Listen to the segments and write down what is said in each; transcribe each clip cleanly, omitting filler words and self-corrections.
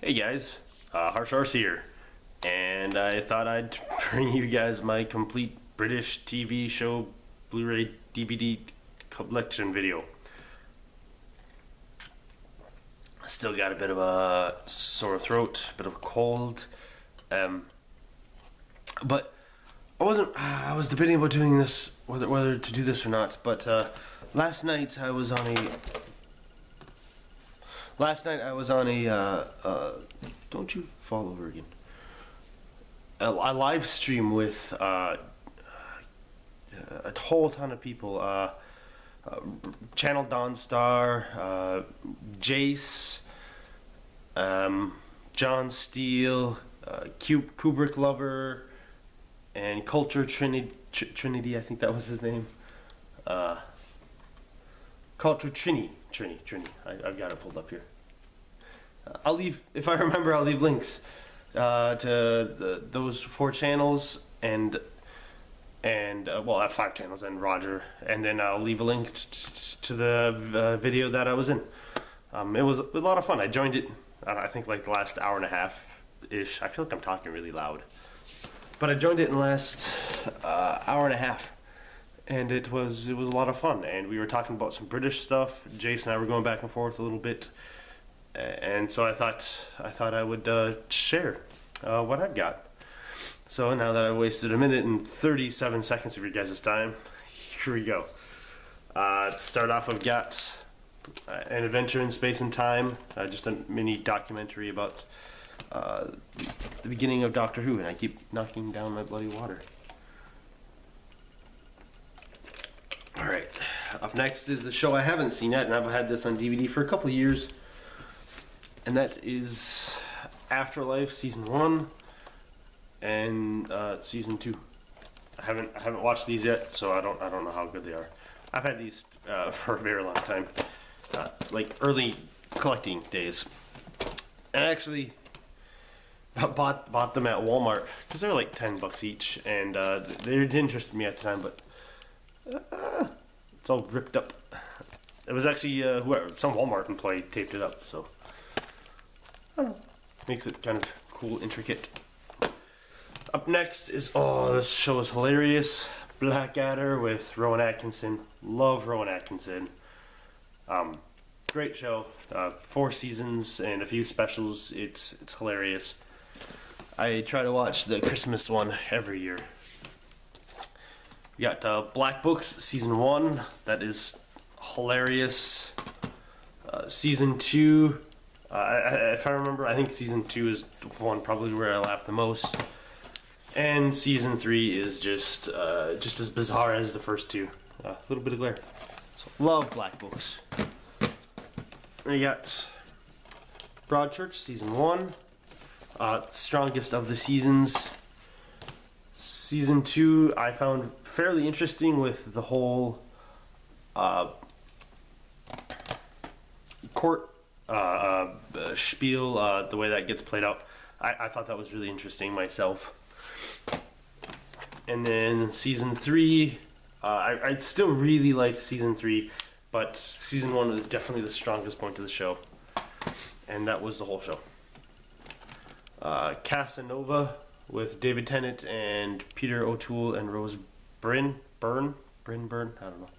Hey guys, Harsh here, and I thought I'd bring you guys my complete British TV show Blu-ray DVD collection video. Still got a bit of a sore throat, a bit of a cold, but I was debating about doing this, whether to do this or not, but last night I was on a don't you fall over again, a live stream with a whole ton of people, Channel Dawnstar, Jace, John Steele, Kubrick Lover, and Culture Trinity, I think that was his name. Culture Trini. I've got it pulled up here. I'll leave, if I remember, I'll leave links to those 4 channels and well, I have 5 channels and Roger, and then I'll leave a link to the video that I was in. It was a lot of fun. I joined it, I think, like the last hour and a half ish. I feel like I'm talking really loud, but I joined it in the last hour and a half, and it was a lot of fun. And we were talking about some British stuff. Jason and I were going back and forth a little bit, and so I thought I would share what I've got. So now that I wasted a minute and 37 seconds of your guys' time, here we go. To start off, I've got An Adventure in Space and Time, just a mini documentary about the beginning of Doctor Who, and I keep knocking down my bloody water. Alright, up next is a show I haven't seen yet, and I've had this on DVD for a couple of years, and that is Afterlife Season 1 and Season 2. I haven't watched these yet, so I don't know how good they are. I've had these for a very long time, like early collecting days, and I actually bought them at Walmart because they were like $10 each, and they didn't interest me at the time, but it's all ripped up. It was actually some Walmart employee taped it up, so I don't know, makes it kind of cool, intricate. Up next is, this show is hilarious, Blackadder with Rowan Atkinson. Love Rowan Atkinson. Great show. 4 seasons and a few specials. It's hilarious. I try to watch the Christmas one every year. We got Black Books Season 1. That is hilarious. Season 2, if I remember, I think Season 2 is the one probably where I laughed the most. And Season 3 is just as bizarre as the first 2. A little bit of glare. So, love Black Books. And you got Broadchurch Season 1. Strongest of the seasons. Season 2 I found fairly interesting with the whole court spiel, the way that gets played out. I thought that was really interesting myself. And then Season 3, I still really liked Season 3, but Season 1 was definitely the strongest point of the show. And that was the whole show. Casanova with David Tennant and Peter O'Toole and Rose Byrne, I don't know.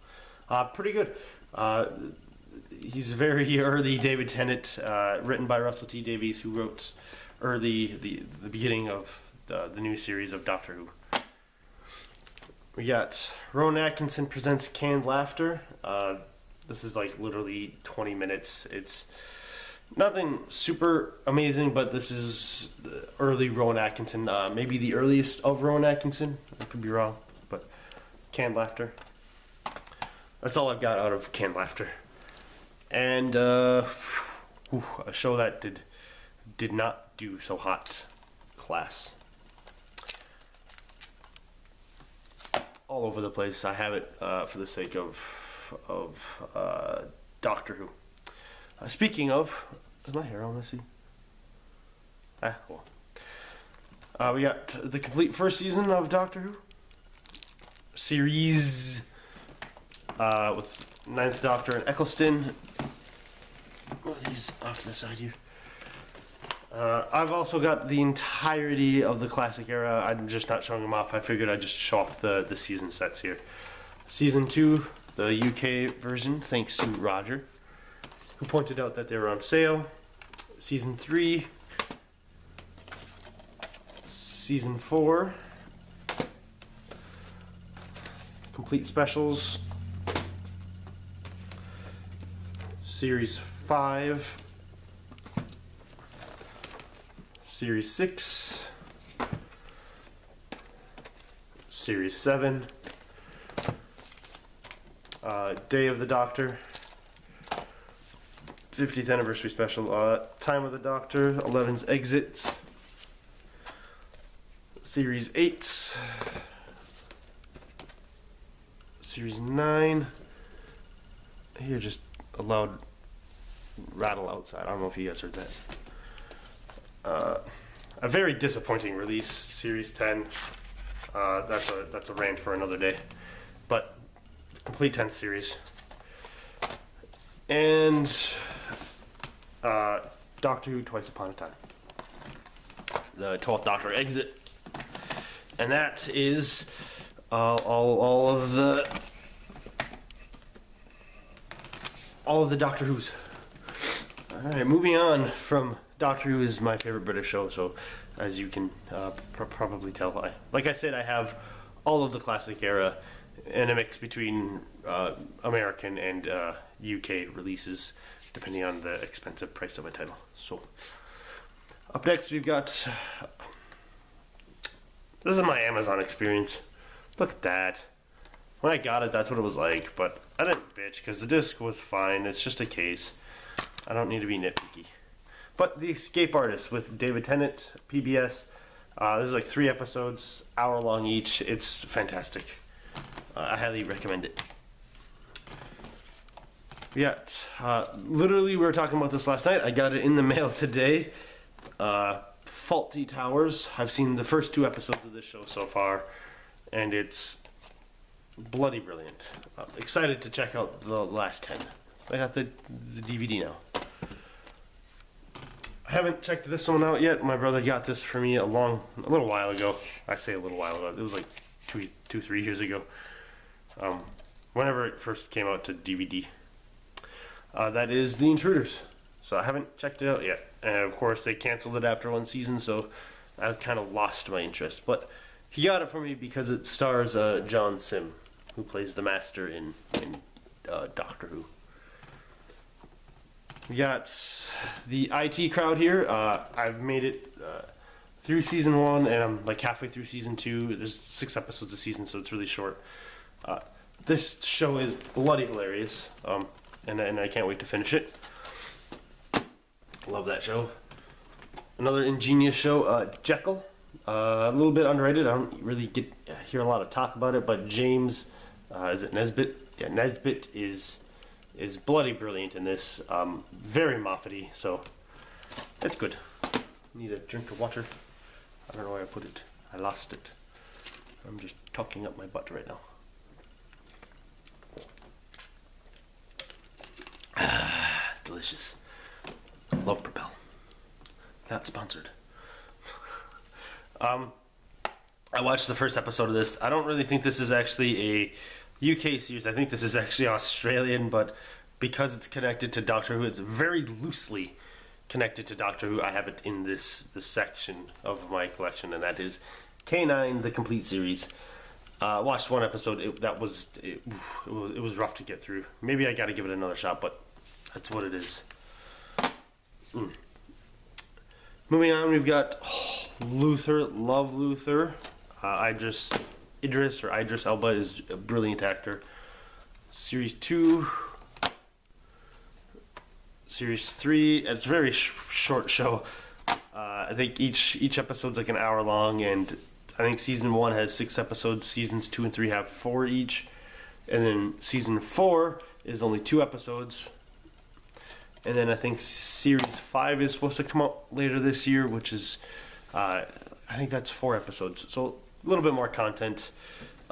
Pretty good. He's very early David Tennant, written by Russell T Davies, who wrote the beginning of the new series of Doctor Who. We got Rowan Atkinson presents Canned Laughter. This is like literally 20 minutes. It's nothing super amazing, but this is the early Rowan Atkinson, maybe the earliest of Rowan Atkinson. I could be wrong, but Canned Laughter. That's all I've got out of Canned Laughter. And a show that did not do so hot, Class. All over the place. I have it for the sake of Doctor Who. Speaking of, is my hair all messy? We got the complete first season of Doctor Who series with 9th Doctor and Eccleston. Move these off to the side here. I've also got the entirety of the classic era. I'm just not showing them off. I figured I'd just show off the season sets here. Season 2, the UK version, thanks to Roger, who pointed out that they were on sale. Season 3, Season 4, complete specials, Series 5, Series 6, Series 7, Day of the Doctor, 50th Anniversary Special, Time of the Doctor, 11's Exit, Series 8, Series 9, here just a loud rattle outside, I don't know if you guys heard that. A very disappointing release, Series 10, that's a rant for another day, but the complete 10th series, and Doctor Who Twice Upon a Time, the 12th Doctor Exit, and that is all of the Doctor Who's. Alright, moving on from Doctor Who is my favorite British show, so as you can probably tell, like I said, I have all of the classic era in a mix between American and UK releases, depending on the expensive price of a title. So, up next we've got, this is my Amazon experience. Look at that. When I got it, that's what it was like, but I didn't bitch, because the disc was fine, it's just a case. I don't need to be nitpicky. But The Escape Artist with David Tennant, PBS. There's like 3 episodes, hour long each. It's fantastic. I highly recommend it. Literally, we were talking about this last night. I got it in the mail today. Faulty Towers. I've seen the first 2 episodes of this show so far, and it's bloody brilliant. I'm excited to check out the last 10. I got the DVD now. I haven't checked this one out yet. My brother got this for me a little while ago. I say a little while ago. It was like 3 years ago. Whenever it first came out to DVD. That is The Intruders. So I haven't checked it out yet. And of course they canceled it after 1 season, so I kind of lost my interest. But he got it for me because it stars John Sim, who plays the Master in Doctor Who. We got the IT crowd here. I've made it through season 1, and I'm like halfway through season 2. There's 6 episodes a season, so it's really short. This show is bloody hilarious, and I can't wait to finish it. Love that show. Another ingenious show, Jekyll. A little bit underrated. I don't really hear a lot of talk about it, but James, is it Nesbitt? Yeah, Nesbitt is bloody brilliant in this. Very Moffat-y, so it's good. Need a drink of water. I don't know where I put it. I lost it. I'm just talking up my butt right now. Delicious. Love Propel. Not sponsored. I watched the first episode of this. I don't really think this is actually a UK series. I think this is actually Australian, but because it's connected to Doctor Who, it's very loosely connected to Doctor Who. I have it in this section of my collection, and that is K9, the complete series. Watched 1 episode. It was rough to get through. Maybe I got to give it another shot, but that's what it is. Moving on, we've got Luther. Love Luther. Idris Elba is a brilliant actor. Series 2, Series 3. It's a very short show. I think each episode's like an hour long, and I think season 1 has 6 episodes. Seasons 2 and 3 have 4 each, and then season 4 is only 2 episodes. And then I think series 5 is supposed to come out later this year, which is I think that's 4 episodes. So a little bit more content,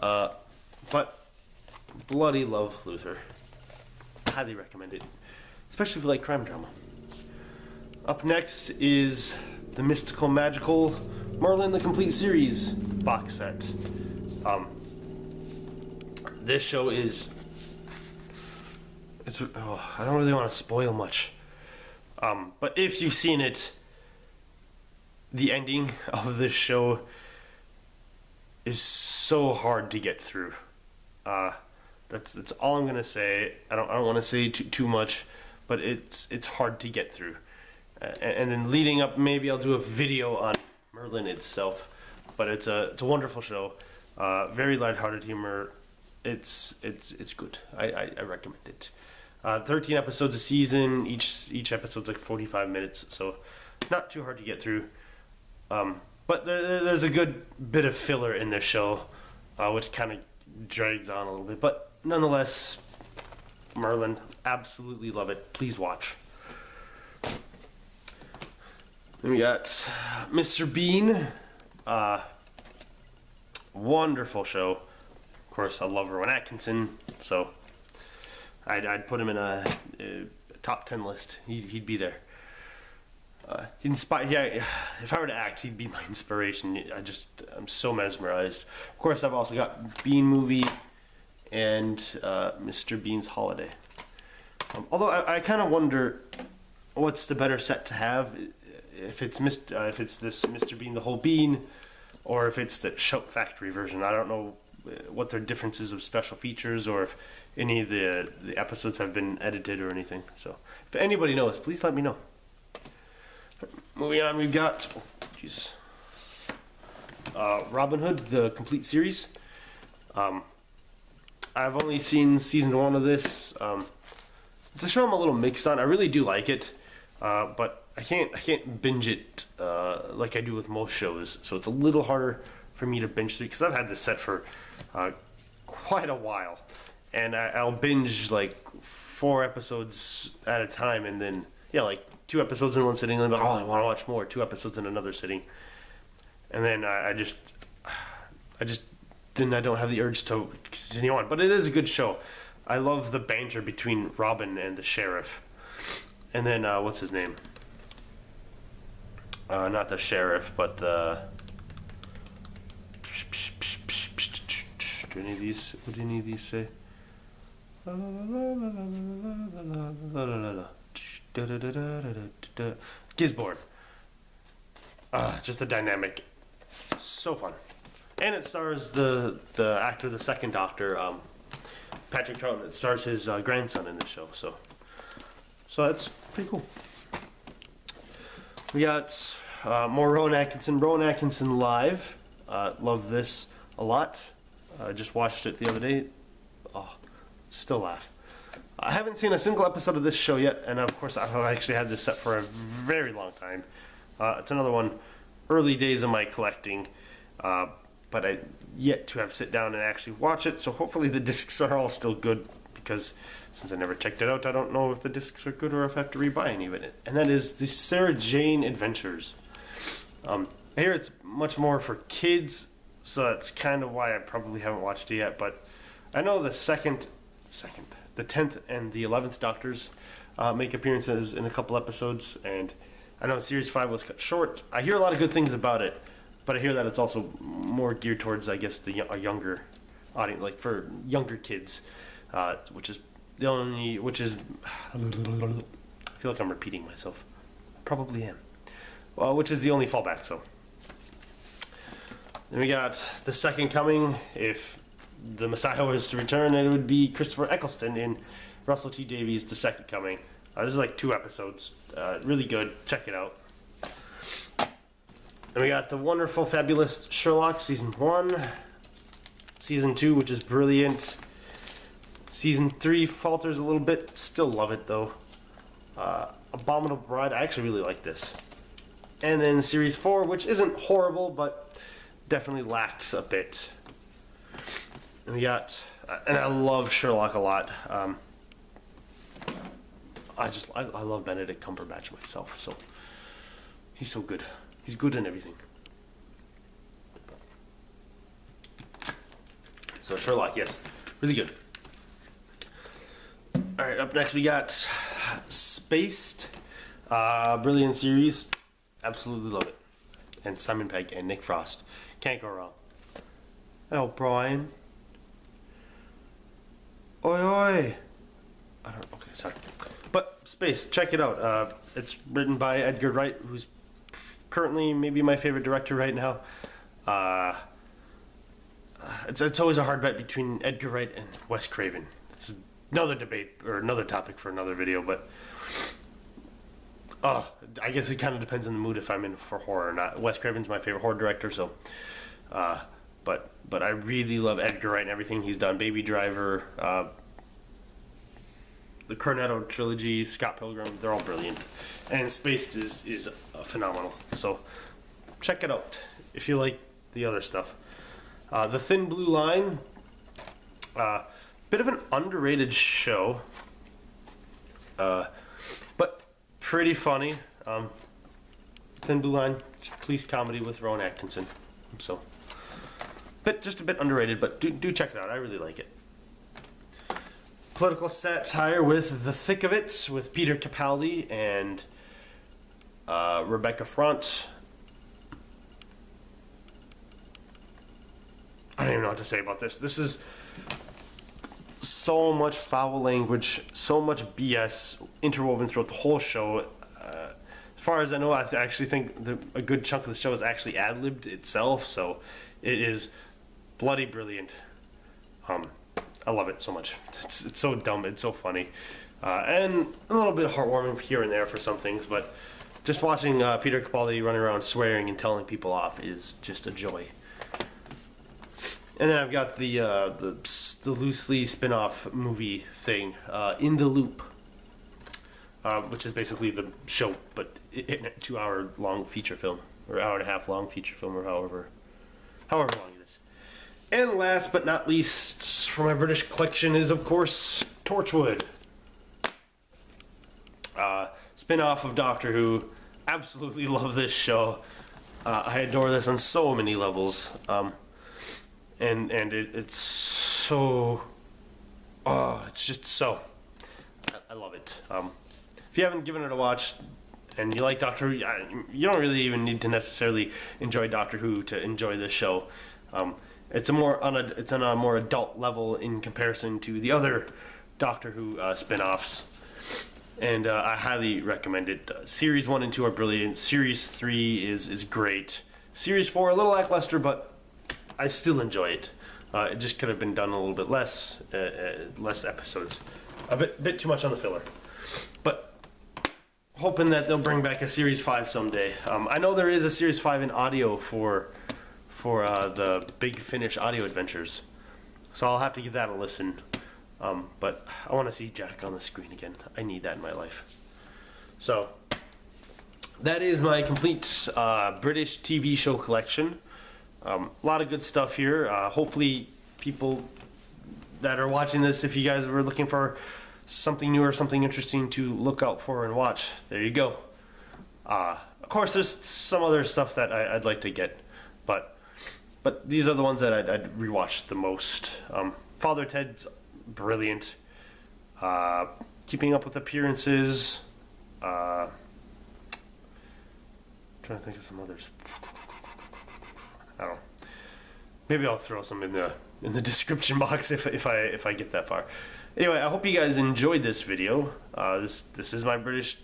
but bloody love Luther. Highly recommend it, especially if you like crime drama. Up next is the mystical, magical Merlin the Complete Series box set. This show is... I don't really want to spoil much. But if you've seen it, the ending of this show is so hard to get through. That's all I'm gonna say. I don't want to say too much, but it's hard to get through. And then leading up, maybe I'll do a video on Merlin itself. But it's a wonderful show. Very lighthearted humor. It's good. I recommend it. 13 episodes a season. Each episode's like 45 minutes, so not too hard to get through. But there's a good bit of filler in this show, which kind of drags on a little bit. But nonetheless, Merlin, absolutely love it. Please watch. Then we got Mr. Bean. Wonderful show. Of course, I love Rowan Atkinson, so I'd put him in a top 10 list. He'd be there. If I were to act, he'd be my inspiration. I'm so mesmerized. Of course, I've also got Bean Movie and Mr. Bean's Holiday. Although I kind of wonder what's the better set to have, if it's this Mr. Bean the Whole Bean, or if it's the Shout Factory version. I don't know what their differences of special features, or if any of the episodes have been edited or anything. So if anybody knows, please let me know. Moving on, we've got Robin Hood, the complete series. I've only seen season 1 of this. It's a show I'm a little mixed on. I really do like it, but I can't binge it like I do with most shows. So it's a little harder for me to binge through, because I've had this set for quite a while, and I'll binge like 4 episodes at a time, and then like 2 episodes in one sitting, and then I want to watch more. 2 episodes in another sitting, and then I don't have the urge to continue on. But it is a good show. I love the banter between Robin and the sheriff, and then what's his name? Not the sheriff, but the. Do any of these? What do any of these say? Gisborne. Just the dynamic, so fun, and it stars the actor, the second Doctor, Patrick Troughton. It stars his grandson in the show, so that's pretty cool. We got more Rowan Atkinson live. Love this a lot. I just watched it the other day. Still laugh. I haven't seen a single episode of this show yet, and of course I've actually had this set for a very long time. It's another one, early days of my collecting, but I yet to have sit down and actually watch it, so hopefully the discs are all still good, because since I never checked it out, I don't know if the discs are good or if I have to rebuy any of it. And that is the Sarah Jane Adventures. I hear it's much more for kids, so that's kind of why I probably haven't watched it yet, but I know the 10th and the 11th Doctors make appearances in a couple episodes, and I know Series 5 was cut short. I hear a lot of good things about it, but I hear that it's also more geared towards, I guess, a younger audience, like for younger kids, which is I feel like I'm repeating myself. Probably am. Well, which is the only fallback, so. Then we got The Second Coming. If the Messiah was to return, it would be Christopher Eccleston in Russell T Davies' The Second Coming. This is like 2 episodes. Really good. Check it out. Then we got the wonderful, fabulous Sherlock Season 1. Season 2, which is brilliant. Season 3 falters a little bit. Still love it, though. Abominable Bride. I actually really like this. And then Series 4, which isn't horrible, but definitely lacks a bit. And we got, and I love Sherlock a lot. I love Benedict Cumberbatch myself, so he's so good. He's good in everything. So Sherlock, yes, really good. All right, up next we got Spaced, brilliant series. Absolutely love it. And Simon Pegg and Nick Frost. Can't go wrong. Hello, Brian. Oi, oi. I don't. Okay, sorry. But Spaced, check it out. It's written by Edgar Wright, who's currently maybe my favorite director right now. It's always a hard bet between Edgar Wright and Wes Craven. It's another debate or another topic for another video, but I guess it kind of depends on the mood if I'm in for horror or not. Wes Craven's my favorite horror director, so but I really love Edgar Wright and everything he's done. Baby Driver, the Cornetto trilogy, Scott Pilgrim, they're all brilliant. And Spaced is phenomenal. So check it out if you like the other stuff. The Thin Blue Line, bit of an underrated show, but pretty funny. Thin Blue Line, police comedy with Rowan Atkinson. So, just a bit underrated, but do check it out. I really like it. Political satire with The Thick of It with Peter Capaldi and Rebecca Front. I don't even know what to say about this. This is so much foul language, so much BS interwoven throughout the whole show. As far as I know, I actually think a good chunk of the show is actually ad-libbed itself, so it is bloody brilliant. I love it so much. It's so dumb, it's so funny. And a little bit heartwarming here and there for some things, but just watching Peter Capaldi running around swearing and telling people off is just a joy. And then I've got the loosely spin-off movie thing, In the Loop, which is basically the show, but in a 2-hour long feature film, or hour and a half long feature film, or however long it is. And last but not least, for my British collection is, of course, Torchwood. Spin-off of Doctor Who. Absolutely love this show. I adore this on so many levels. And it's so... it's just so... I love it. If you haven't given it a watch and you like Doctor Who, you don't really even need to necessarily enjoy Doctor Who to enjoy this show. It's on a more adult level in comparison to the other Doctor Who spin-offs. And I highly recommend it. Series 1 and 2 are brilliant. Series 3 is great. Series 4 a little lackluster, but I still enjoy it. It just could have been done a little bit less episodes. A bit too much on the filler. But hoping that they'll bring back a Series 5 someday. I know there is a Series 5 in audio for the Big Finish audio adventures. So I'll have to give that a listen. But I want to see Jack on the screen again. I need that in my life. So that is my complete British TV show collection. A lot of good stuff here. Hopefully people that are watching this, if you guys were looking for something new or something interesting to look out for and watch, there you go. Of course, there's some other stuff that I'd like to get, but these are the ones that I'd rewatch the most. Father Ted's brilliant. Keeping Up with Appearances. Trying to think of some others. I don't know. Maybe I'll throw some in the description box if I get that far. Anyway, I hope you guys enjoyed this video. This is my British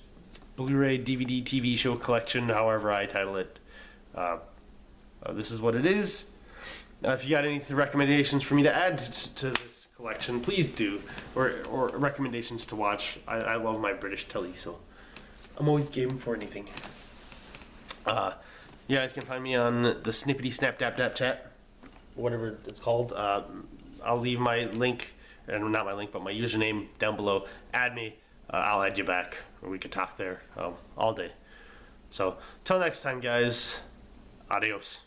Blu-ray DVD TV show collection, however I title it. This is what it is. If you got any recommendations for me to add to this collection, please do, or recommendations to watch. I love my British telly, so I'm always game for anything. You guys can find me on the Snippety Snap Dap Dap Chat, whatever it's called. I'll leave my link, and not my link, but my username down below. Add me, I'll add you back, or we can talk there all day. So, till next time, guys, adios.